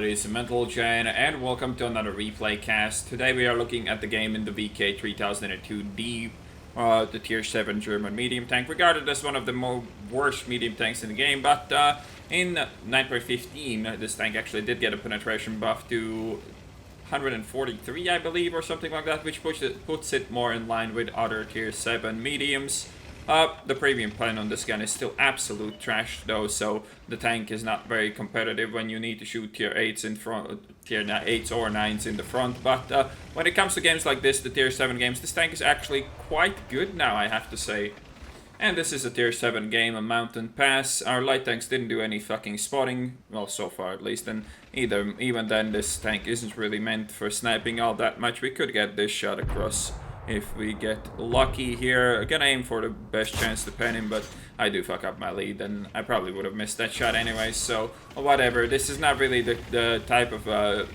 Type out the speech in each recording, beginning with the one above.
ladies and gentlemen, and welcome to another replay cast. Today we are looking at the game in the VK3002D, the tier 7 German medium tank, regarded as one of the worst medium tanks in the game, but in 9.15 this tank actually did get a penetration buff to 143, I believe, or something like that, which puts it more in line with other tier 7 mediums. The premium pen on this gun is still absolute trash though, so the tank is not very competitive when you need to shoot tier 8s in front, tier 8s or 9s in the front, but when it comes to games like this, the tier 7 games, this tank is actually quite good now, I have to say. And this is a tier 7 game, a mountain pass. Our light tanks didn't do any fucking spotting, well, so far at least, and even then this tank isn't really meant for sniping all that much. We could get this shot across if we get lucky here. I'm gonna aim for the best chance to pen him, but I do fuck up my lead, and I probably would have missed that shot anyway, so whatever. This is not really the type of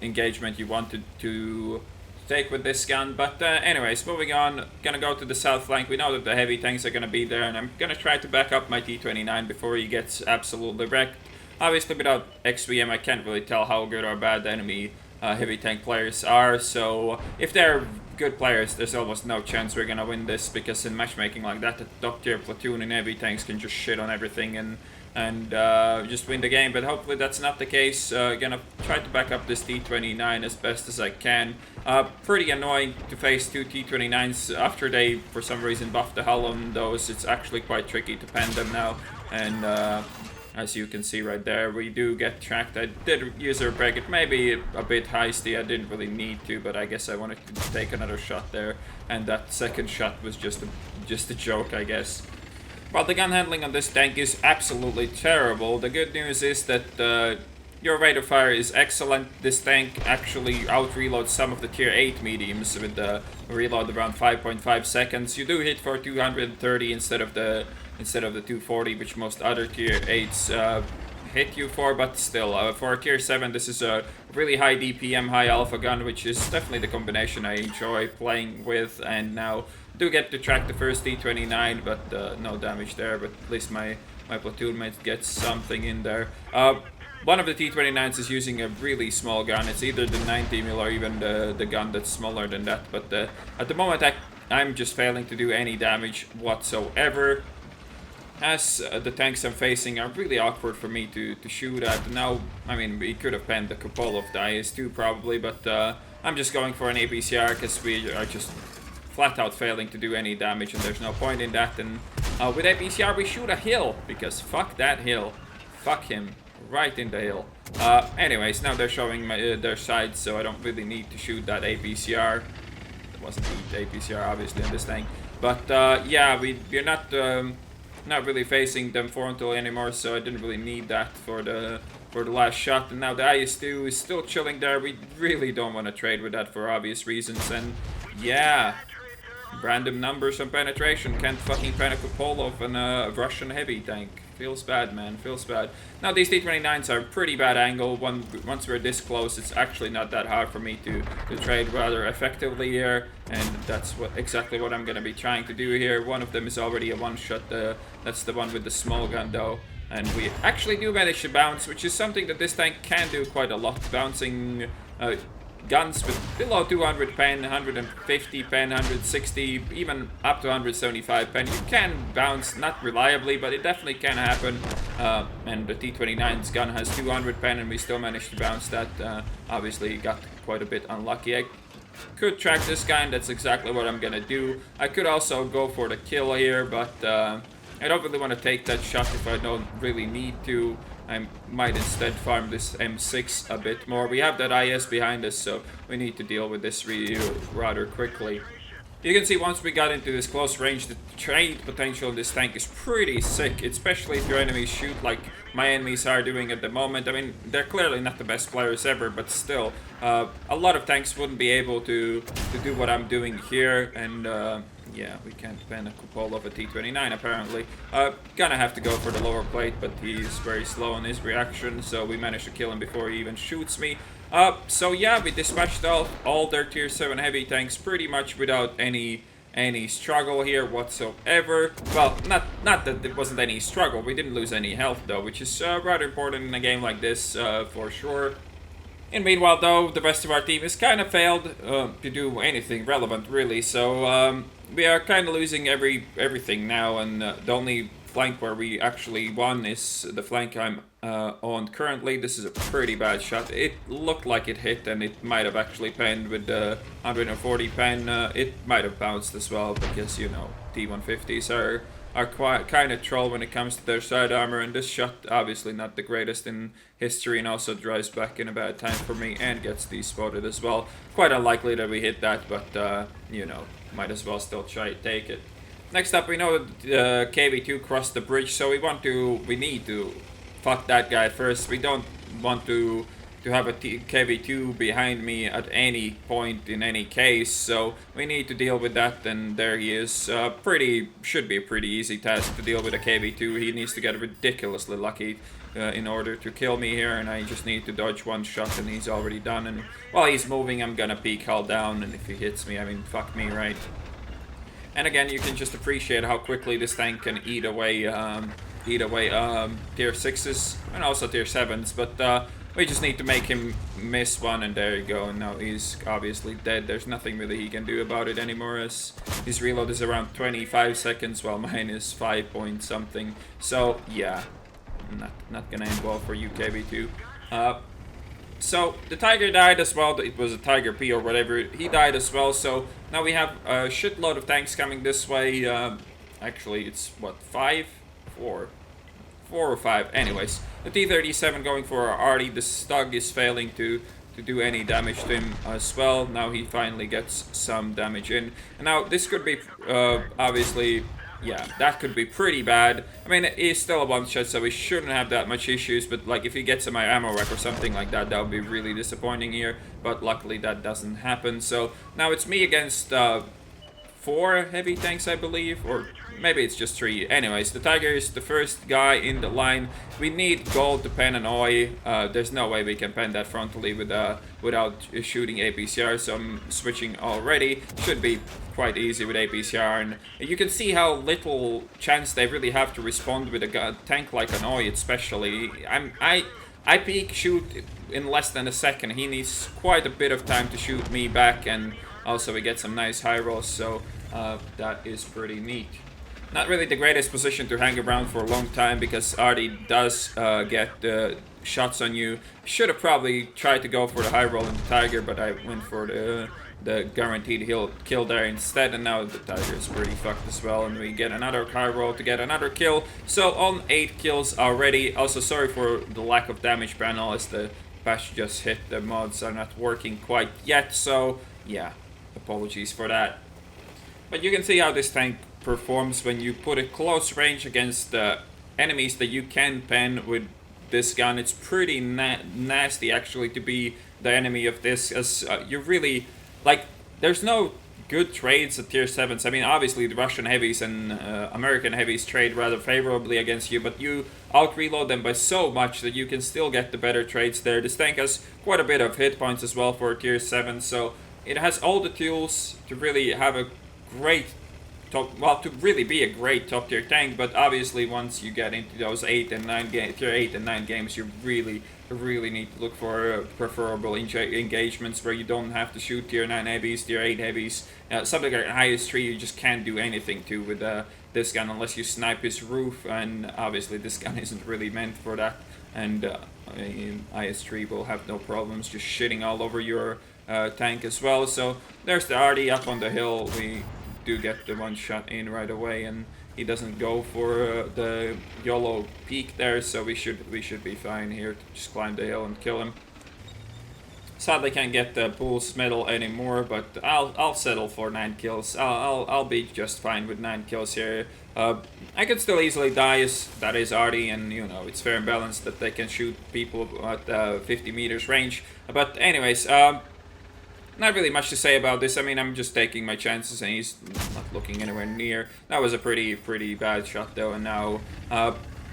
engagement you wanted to take with this gun, but anyways, moving on. Gonna go to the south flank. We know that the heavy tanks are gonna be there, and I'm gonna try to back up my T29 before he gets absolutely wrecked. Obviously, without XVM, I can't really tell how good or bad the enemy heavy tank players are, so if they're good players, there's almost no chance we're gonna win this, because in matchmaking like that, the top tier platoon and heavy tanks can just shit on everything and just win the game, but hopefully that's not the case. Gonna try to back up this T29 as best as I can. Pretty annoying to face two T29s after they, for some reason, buffed the hull on those. It's actually quite tricky to pen them now, and as you can see right there, we do get tracked. I did user break it, maybe a bit heisty. I didn't really need to, but I guess I wanted to take another shot there, and that second shot was just a joke, I guess. Well, the gun handling on this tank is absolutely terrible. The good news is that your rate of fire is excellent. This tank actually out-reloads some of the tier 8 mediums with the reload around 5.5 seconds. You do hit for 230 instead of the 240, which most other tier 8s hit you for, but still, for a tier 7, this is a really high DPM, high alpha gun, which is definitely the combination I enjoy playing with, and now do get to track the first T29, but no damage there, but at least my platoon mate gets something in there. One of the T29s is using a really small gun. It's either the 90mm or even the gun that's smaller than that, but at the moment I'm just failing to do any damage whatsoever, as the tanks I'm facing are really awkward for me to shoot at. Now, I mean, we could have penned the couple of the IS-2 probably, but I'm just going for an APCR because we are just flat out failing to do any damage, and there's no point in that. And with APCR we shoot a hill, because fuck that hill. Fuck him. Right in the hill. Anyways, now they're showing their sides, so I don't really need to shoot that APCR. It wasn't the APCR, obviously, in this tank. But yeah, we're not really facing them frontally anymore, so I didn't really need that for the last shot. And now the IS-2 is still chilling there. We really don't want to trade with that for obvious reasons, and yeah, random numbers on penetration. Can't fucking pen a Kupolov and a Russian heavy tank. Feels bad, man. Feels bad. Now, these T29s are a pretty bad angle. Once we're this close, it's actually not that hard for me to trade rather effectively here. And that's exactly what I'm going to be trying to do here. One of them is already a one-shot. That's the one with the small gun, though. And we actually do manage to bounce, which is something that this tank can do quite a lot. Bouncing guns with below 200 pen, 150 pen, 160, even up to 175 pen. You can bounce, not reliably, but it definitely can happen. And the T29's gun has 200 pen, and we still managed to bounce that. Obviously, got quite a bit unlucky. I could track this guy, and that's exactly what I'm gonna do. I could also go for the kill here, but I don't really want to take that shot if I don't really need to. I might instead farm this M6 a bit more. We have that IS behind us, so we need to deal with this rather quickly. You can see once we got into this close range, the trade potential of this tank is pretty sick, especially if your enemies shoot like my enemies are doing at the moment. I mean, they're clearly not the best players ever, but still, a lot of tanks wouldn't be able to do what I'm doing here, and yeah, we can't pen a Kupolov of a T29 apparently. Gonna have to go for the lower plate, but he's very slow in his reaction, so we managed to kill him before he even shoots me. So yeah, we dispatched all their tier 7 heavy tanks pretty much without any any struggle here whatsoever. Well, not that there wasn't any struggle. We didn't lose any health though, which is rather important in a game like this for sure. And meanwhile, though, the rest of our team has kind of failed to do anything relevant, really. So we are kind of losing everything now, and the only flank where we actually won is the flank I'm on currently. This is a pretty bad shot. It looked like it hit, and it might have actually penned with the 140 pen. It might have bounced as well, because, you know, T150s are quite kind of troll when it comes to their side armor, and this shot obviously not the greatest in history, and also drives back in a bad time for me and gets despotted as well. Quite unlikely that we hit that, but you know, might as well still try to take it. Next up, we know that KV2 crossed the bridge, so we need to fuck that guy first. We don't want to have a KV2 behind me at any point in any case, so we need to deal with that, and there he is. Should be a pretty easy task to deal with a KV2. He needs to get ridiculously lucky in order to kill me here, and I just need to dodge one shot, and he's already done. And while he's moving, I'm gonna peek hull down, and if he hits me, I mean, fuck me, right? And again, you can just appreciate how quickly this tank can eat away tier 6s and also tier 7s, but we just need to make him miss one, and there you go, and now he's obviously dead. There's nothing really he can do about it anymore, as his reload is around 25 seconds, while mine is 5 point something. So yeah, not gonna end well for you, KV2. So the Tiger died as well. It was a Tiger P or whatever. He died as well, so now we have a shitload of tanks coming this way. Actually, it's what, 4 or 5. Anyways, the T-37 going for our Artie. The Stug is failing to do any damage to him as well. Now he finally gets some damage in. And now this could be, obviously, yeah, that could be pretty bad. I mean, he's still a one-shot, so we shouldn't have that much issues. But, like, if he gets my ammo rack or something like that, that would be really disappointing here. But luckily that doesn't happen. So now it's me against 4 heavy tanks, I believe, or maybe it's just 3. Anyways, the Tiger is the first guy in the line. We need gold to pen an OI. There's no way we can pen that frontally without shooting APCR, so I'm switching already. Should be quite easy with APCR, and you can see how little chance they really have to respond with a tank like an OI, especially. I peek shoot in less than a second. He needs quite a bit of time to shoot me back, and also we get some nice high rolls, so that is pretty neat. Not really the greatest position to hang around for a long time, because Artie does get shots on you. Should have probably tried to go for the high roll in the Tiger, but I went for the guaranteed kill there instead, and now the Tiger is pretty fucked as well, and we get another high roll to get another kill. So on 8 kills already. Also sorry for the lack of damage panel, as the patch just hit. The mods are not working quite yet, so yeah, apologies for that. But you can see how this tank performs when you put it close range against enemies that you can pen with this gun. It's pretty nasty actually to be the enemy of this, as you really, like, there's no good trades at tier 7s. I mean, obviously the Russian heavies and American heavies trade rather favorably against you, but you out reload them by so much that you can still get the better trades there. This tank has quite a bit of hit points as well for tier 7, so it has all the tools to really have a great to really be a great top tier tank. But obviously once you get into those tier 8 and 9 games, you really need to look for preferable engagements where you don't have to shoot tier 9 heavies, tier 8 heavies. Something like IS-3 you just can't do anything to with this gun unless you snipe his roof, and obviously this gun isn't really meant for that, and IS-3 will have no problems just shitting all over your tank as well. So there's the Artie up on the hill. We do get the one shot in right away, and he doesn't go for the YOLO peak there, so we should be fine here to just climb the hill and kill him. Sadly can't get the Bull's medal anymore, but I'll settle for 9 kills. I'll be just fine with 9 kills here. I could still easily die, as that is Artie, and you know, it's fair and balanced that they can shoot people at 50 meters range. But anyways, not really much to say about this. I mean, I'm just taking my chances, and he's not looking anywhere near. That was a pretty bad shot though, and now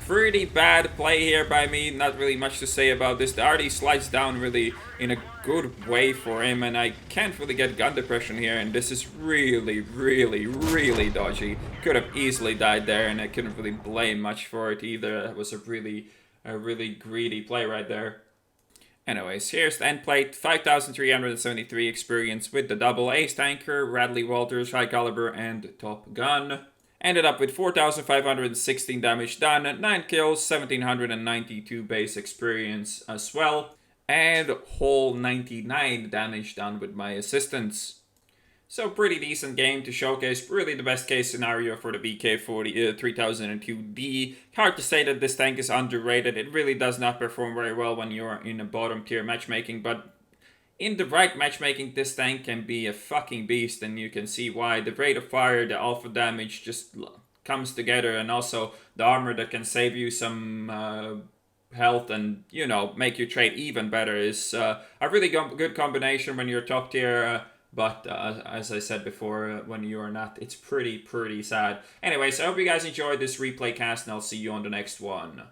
Pretty bad play here by me, not really much to say about this. The RD slides down really in a good way for him, and I can't really get gun depression here, and this is really, really, really dodgy. Could have easily died there, and I couldn't really blame much for it either. It was a really greedy play right there. Anyways, here's the end plate, 5,373 experience with the double ace tanker, Radley Walters, high caliber, and top gun. Ended up with 4,516 damage done, 9 kills, 1,792 base experience as well, and whole 99 damage done with my assistants. So pretty decent game to showcase, really the best case scenario for the VK40 3002D. Hard to say that this tank is underrated, it really does not perform very well when you're in a bottom tier matchmaking, but in the right matchmaking, this tank can be a fucking beast, and you can see why. The rate of fire, the alpha damage just comes together, and also the armor that can save you some health and, you know, make your trade even better is a really good combination when you're top tier. But as I said before, when you are not, it's pretty sad. Anyways, I hope you guys enjoyed this replay cast, and I'll see you on the next one.